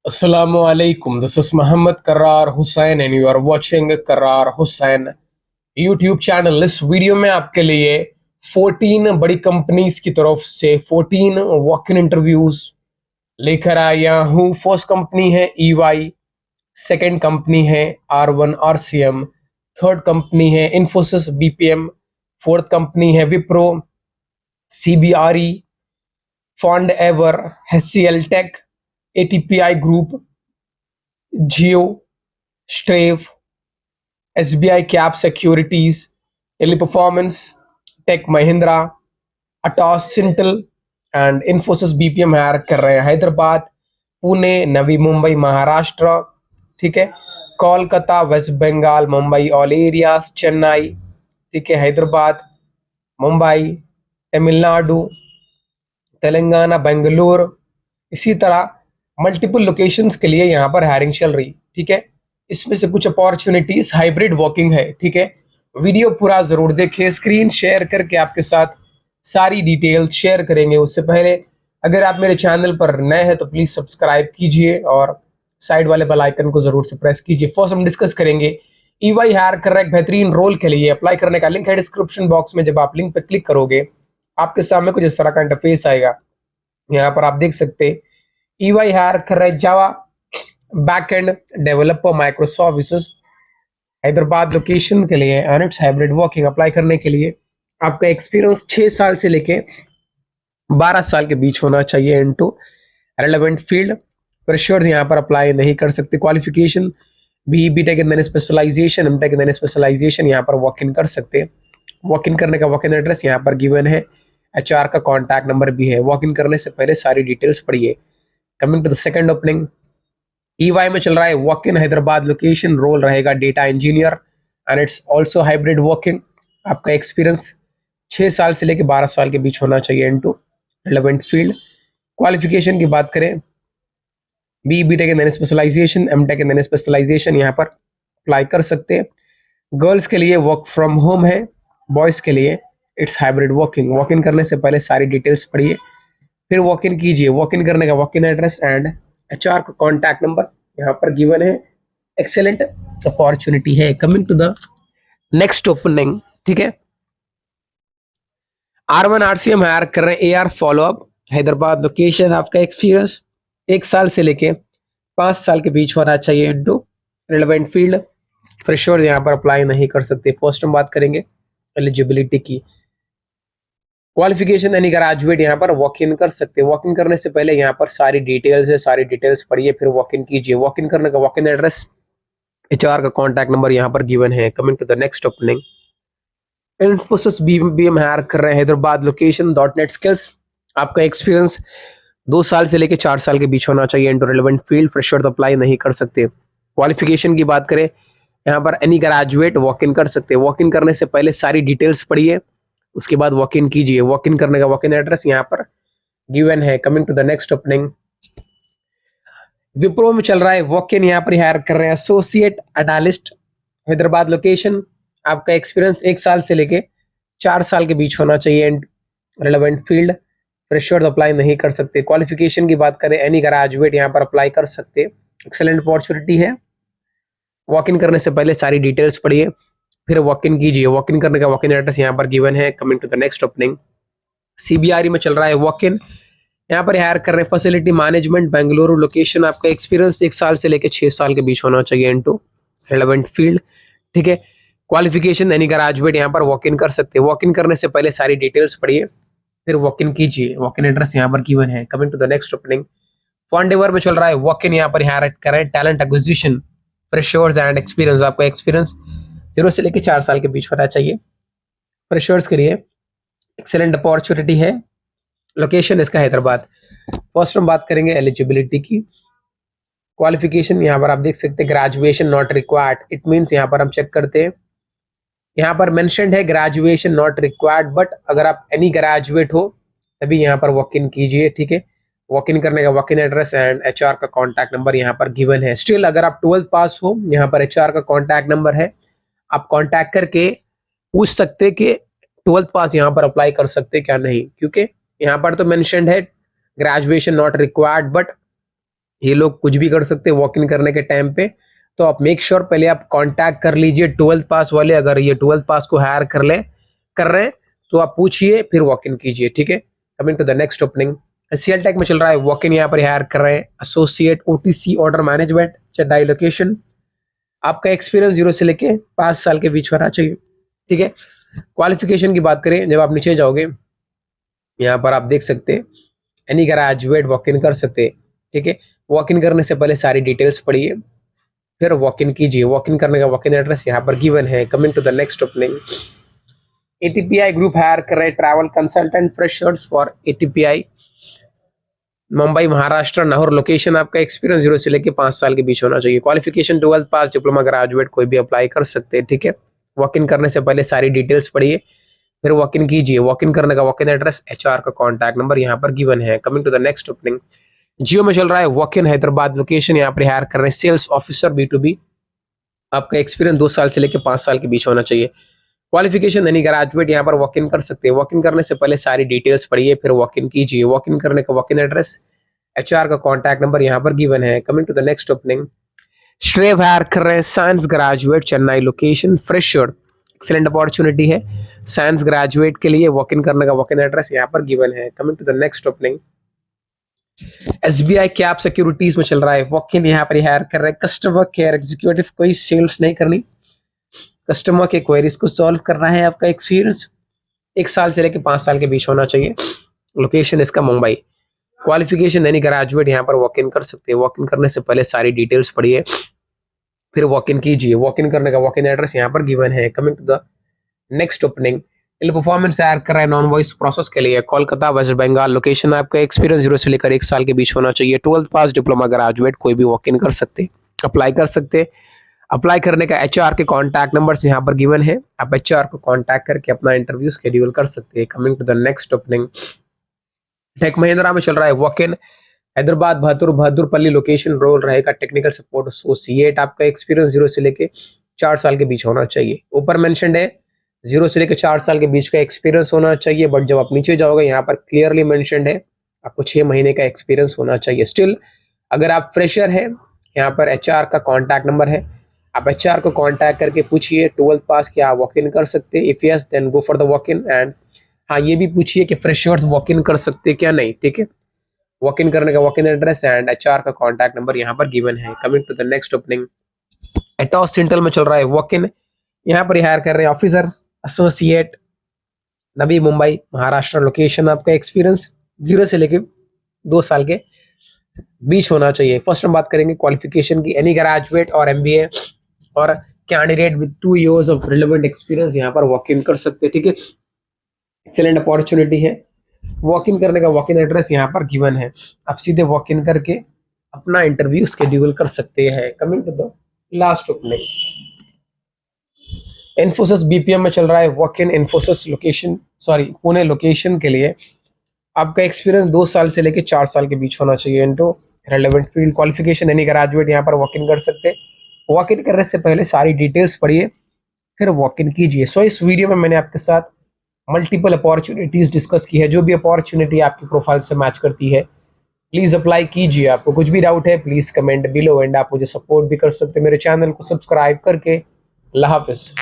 Assalamu alaikum. This is Muhammad Karrar Hussain and you are watching Karrar Hussain YouTube channel. इस video में आपके लिए 14 बड़ी companies की तरफ से 14 वॉक इन इंटरव्यूज लेकर आया हूँ। फर्स्ट कंपनी है EY, सेकंड कंपनी है R1 RCM, थर्ड कंपनी है इन्फोसिस BPM, फोर्थ कंपनी है Wipro, CBRE, Foundever, HCL tech, ATPI group, Jio, स्ट्रेव, SBI cap securities, Teleperformance, tech Mahindra, Atos Syntel and Infosys BPM hire कर रहे हैं हैदराबाद, पुणे, नवी मुंबई महाराष्ट्र, ठीक है, कोलकाता, वेस्ट बंगाल, मुंबई ऑल एरियाज, चेन्नई, ठीक है, हैदराबाद, मुंबई, तमिलनाडु, तेलंगाना, बेंगलुरु, इसी तरह मल्टीपल लोकेशंस के लिए यहाँ पर हायरिंग चल रही, ठीक है। इसमें से कुछ अपॉर्चुनिटीज हाइब्रिड वर्किंग है, ठीक है। वीडियो पूरा जरूर देखें, स्क्रीन शेयर करके आपके साथ सारी डिटेल्स शेयर करेंगे। उससे पहले अगर आप मेरे चैनल पर नए हैं तो प्लीज सब्सक्राइब कीजिए और साइड वाले बेल आइकन को जरूर से प्रेस कीजिए। फर्स्ट हम डिस्कस करेंगे EY हायर कर रहा है एक बेहतरीन रोल के लिए। अप्लाई करने का लिंक है डिस्क्रिप्शन बॉक्स में। जब आप लिंक पर क्लिक करोगे आपके सामने कुछ इस तरह का इंटरफेस आएगा। यहाँ पर आप देख सकते हैं EY हायर कर रहा है Java backend developer micro services Hyderabad location के लिए and it's hybrid working. Apply करने के लिए आपका एक्सपीरियंस 6 साल से लेके 12 साल के बीच होना चाहिए इनटू रेलेवेंट फील्ड। फ्रेशर्स यहाँ पर अप्लाई नहीं कर सकते। Qualification BTech and then specialization, MTech and then specialization यहाँ पर वॉक इन कर सकते हैं। वॉक इन करने का वॉक इन एड्रेस यहाँ पर गिवन है, HR का कॉन्टैक्ट नंबर भी है। वॉक इन करने से पहले सारी डिटेल्स पढ़िए। Coming to the second opening, EY में चल रहा है walk in Hyderabad location, role रहेगा data engineer and it's also hybrid working. आपका एक्सपीरियंस 6 साल से लेकर 12 साल के बीच होना चाहिए इनटू रिलेवेंट फील्ड। क्वालिफिकेशन की बात करें BTech and then specialization, MTech and then specialization यहाँ पर अप्लाई कर सकते हैं। गर्ल्स के लिए वर्क फ्रॉम होम है, बॉयज के लिए it's hybrid working. Walk in करने से पहले सारी डिटेल्स पढ़िए फिर वॉक इन कीजिए। वॉक इन करने का walk in address and HR का कॉन्टैक्ट नंबर यहाँ पर गिवन है। एक्सेलेंट अपॉर्चुनिटी है। Coming to the next opening, ठीक है, R1 RCM हायर कर रहे हैं AR फॉलोअप हैदराबाद लोकेशन। आपका एक्सपीरियंस 1 साल से लेके 5 साल के बीच होना चाहिए इनटू रिलेवेंट फील्ड। फ्रेशर यहाँ पर अप्लाई नहीं कर सकते। फर्स्ट हम बात करेंगे एलिजिबिलिटी की। क्वालिफिकेशन यानी ग्रेजुएट यहाँ पर वॉक इन कर सकते हैं। वॉक इन करने से पहले यहाँ पर सारी डिटेल्स है, सारी डिटेल्स पढ़िए फिर वॉक इन कीजिए। वॉक इन करने का वॉक इन एड्रेस, HR का कॉन्टैक्ट नंबर यहाँ पर गिवन है। Coming to the next opening, Infosys BPM hire कर रहे हैं हैदराबाद लोकेशन, .NET स्किल्स। आपका एक्सपीरियंस 2 साल से लेकर 4 साल के बीच होना चाहिए into relevant field. Freshers apply नहीं कर सकते। क्वालिफिकेशन की बात करें यहाँ पर एनी ग्रेजुएट वॉक इन कर सकते हैं। वॉक इन करने से पहले सारी डिटेल्स पढ़िए उसके बाद वॉक इन कीजिए। वॉक इन करने का वॉक इन एड्रेस यहाँ पर गिवन है। Coming to the next opening, Wipro में चल रहा है वॉक इन, यहाँ पर हायर कर रहे हैं एसोसिएट एनालिस्ट हैदराबाद लोकेशन। आपका एक्सपीरियंस 1 साल से लेके 4 साल के बीच होना चाहिए and relevant field. Freshers apply नहीं कर सकते। क्वालिफिकेशन की बात करें एनी ग्रेजुएट यहाँ पर अप्लाई कर सकते। एक्सेलेंट अपॉर्चुनिटी है। वॉक इन करने से पहले सारी डिटेल्स पढ़िए फिर वॉक इन कीजिए। वॉक इन करने का वॉक इन एड्रेस यहाँ पर गिवन है। Coming to the next opening, CBRE में चल रहा है वॉक इन, यहाँ पर हायर कर रहे हैं फैसिलिटी मैनेजमेंट बेंगलुरु लोकेशन। आपका एक्सपीरियंस 1 साल से लेकर 6 साल के बीच होना चाहिए इनटू रिलेवेंट फील्ड, ठीक है। क्वालिफिकेशन यानी ग्रेजुएट यहाँ पर वॉक इन कर सकते हैं। वॉक इन करने से पहले सारी डिटेल्स पढ़िए फिर वॉक इन कीजिए। वॉक इन एड्रेस यहाँ पर गिवन है। Coming to the next opening, Foundever में चल रहा है वॉक इन, यहाँ पर हायर कर रहे हैं talent acquisition freshers and experience. आपका एक्सपीरियंस 0 से लेकर 4 साल के बीच होना चाहिए। फ्रेशर्स के लिए एक्सेलेंट अपॉर्चुनिटी है। लोकेशन इसका हैदराबाद। फर्स्ट हम बात करेंगे एलिजिबिलिटी की। क्वालिफिकेशन यहाँ पर आप देख सकते हैं graduation not required. It means यहाँ पर हम चेक करते हैं, यहाँ पर मेंशन्ड है ग्रेजुएशन नॉट रिक्वायर्ड, बट अगर आप एनी ग्रेजुएट हो तभी यहाँ पर वॉक इन कीजिए, ठीक है। वॉक इन करने का walk in address and HR का कॉन्टैक्ट नंबर यहाँ पर गिवन है। स्टिल अगर आप 12th पास हो, यहाँ पर HR का कॉन्टैक्ट नंबर है, आप कॉन्टैक्ट करके पूछ सकते कि 12th पास यहाँ पर अप्लाई कर सकते क्या नहीं, क्योंकि यहाँ पर तो मेंशन्ड है ग्रेजुएशन नॉट रिक्वायर्ड, बट ये लोग कुछ भी कर सकते हैं वॉक इन करने के टाइम पे। तो आप मेक श्योर पहले आप कांटेक्ट कर लीजिए 12th पास वाले, अगर ये 12th पास को हायर कर रहे हैं तो आप पूछिए फिर वॉक इन कीजिए, ठीक है। Coming to the next opening, CL tech में चल रहा है वॉक इन, यहाँ पर हायर कर रहे हैं associate OTC order management Chennai location. आपका एक्सपीरियंस 0 से लेके 5 साल के बीच होना चाहिए, ठीक है। क्वालिफिकेशन की बात करें, जब आप नीचे जाओगे यहाँ पर आप देख सकते हैं एनी ग्रेजुएट वॉक इन कर सकते हैं, ठीक है। वॉक इन करने से पहले सारी डिटेल्स पढ़िए फिर वॉक इन कीजिए। वॉक इन करने का वॉक इन एड्रेस यहाँ पर गिवन है। Coming to the next opening, ATPI group hire कर रहे travel consultant freshers for ATPI Mumbai Maharashtra Nahur location. आपका एक्सपीरियंस 0 से लेके 5 साल के बीच होना चाहिए। क्वालिफिकेशन 12th पास डिप्लोमा ग्रेजुएट कोई भी अप्लाई कर सकते हैं, ठीक है। वॉक इन करने से पहले सारी डिटेल्स पढ़िए फिर वॉक इन कीजिए। वॉक इन करने का वॉक इन एड्रेस, एचआर का कॉन्टैक्ट नंबर यहाँ पर गिवन है। Coming to the next opening, Jio में चल रहा है वॉक इन हैदराबाद लोकेशन, यहाँ पर हायर कर रहे हैं सेल्स ऑफिसर B2B। आपका एक्सपीरियंस 2 साल से लेकर 5 साल के बीच होना चाहिए। क्वालिफिकेशन यानी ग्रेजुएट यहाँ पर वॉक इन कर सकते हैं। वॉक इन करने से पहले सारी डिटेल्स पढ़िए फिर वॉक इन कीजिए। वॉक इन करने का वॉक इन एड्रेस, एचआर का कॉन्टैक्ट नंबर यहाँ पर गिवन है। Coming to the next opening, श्रेव हायर कर रहे हैं science graduate Chennai location fresher. Excellent opportunity है साइंस ग्रेजुएट के लिए। वॉक इन करने का वॉक इन एड्रेस यहाँ पर गिवन है। Coming to the next opening, SBI cap securities में चल रहा है वॉक इन, यहाँ पर हायर कर रहे हैं कस्टमर केयर एग्जीक्यूटिव। कोई सेल्स नहीं करनी, कस्टमर के क्वेरीज को सॉल्व करना है। आपका एक्सपीरियंस 1 साल से लेकर 5 साल के बीच होना चाहिए। लोकेशन इसका मुंबई। क्वालिफिकेशन यानी ग्रेजुएट यहाँ पर वॉक इन कर सकते हैं। वॉक इन करने से पहले सारी डिटेल्स पढ़िए फिर वॉक इन कीजिए। वॉक इन करने का वॉक इन एड्रेस यहाँ पर गिवन है। Coming to the next opening, performance hire कर रहा है नॉन वॉइस प्रोसेस के लिए कोलकाता वेस्ट बंगाल लोकेशन। आपका एक्सपीरियंस 0 से लेकर 1 साल के बीच होना चाहिए। 12th पास डिप्लोमा ग्रेजुएट कोई भी वॉक इन कर सकते, अप्लाई कर सकते। अप्लाई करने का एचआर के कॉन्टैक्ट नंबर यहाँ पर गिवन है। आप एचआर को कॉन्टैक्ट करके अपना इंटरव्यू शेड्यूल कर सकते हैं। Coming to the next opening, Tech Mahindra में चल रहा है walk in Hyderabad Bahadurpally location. Role रहेगा टेक्निकल सपोर्ट एसोसिएट। आपका एक्सपीरियंस 0 से लेके 4 साल के बीच होना चाहिए। ऊपर मेंशन्ड है 0 से लेकर 4 साल के बीच का एक्सपीरियंस होना चाहिए, बट जब आप नीचे जाओगे यहाँ पर क्लियरली मेंशन्ड है आपको 6 महीने का एक्सपीरियंस होना चाहिए। स्टिल अगर आप फ्रेशर है, यहाँ पर एचआर का कॉन्टैक्ट नंबर है, आप एचआर को कॉन्टैक्ट करके पूछिए 12th पास क्या वॉक इन कर सकते हैं। If yes then go for the walk in. And हाँ, ये भी पूछिए कि फ्रेशर्स वॉक इन कर सकते हैं क्या नहीं, ठीक है। वॉक इन करने का walk in address and HR का कॉन्टैक्ट नंबर यहाँ पर गिवन है। Coming to the next opening, Atos central में चल रहा है वॉक इन, यहाँ पर हायर कर रहे हैं officer associate Navi Mumbai Maharashtra location. आपका एक्सपीरियंस 0 से लेकर 2 साल के बीच होना चाहिए। फर्स्ट हम बात करेंगे क्वालिफिकेशन की, एनी ग्रेजुएट और एमबीए और candidate with 2 years of relevant experience यहाँ पर वॉक इन कर सकते हैं, ठीक है। एक्सेलेंट अपॉर्चुनिटी है। वॉक इन करने का वॉक इन एड्रेस यहाँ पर गिवन है। आप सीधे वॉक इन करके अपना इंटरव्यू शेड्यूल कर सकते हैं। Coming to the last opening, Infosys BPM में चल रहा है walk in Infosys location Pune location के लिए। आपका एक्सपीरियंस 2 साल से लेकर 4 साल के बीच होना चाहिए इनटू रेलेवेंट फील्ड। क्वालिफिकेशन यानी ग्रेजुएट यहाँ पर वॉक इन कर सकते हैं। वॉक इन करने से पहले सारी डिटेल्स पढ़िए फिर वॉक इन कीजिए। सो इस वीडियो में मैंने आपके साथ मल्टीपल अपॉर्चुनिटीज डिस्कस की है। जो भी अपॉर्चुनिटी आपकी प्रोफाइल से मैच करती है प्लीज अप्लाई कीजिए। आपको कुछ भी डाउट है प्लीज कमेंट बिलो एंड आप मुझे सपोर्ट भी कर सकते हैं मेरे चैनल को सब्सक्राइब करके। अल्लाह हाफिज।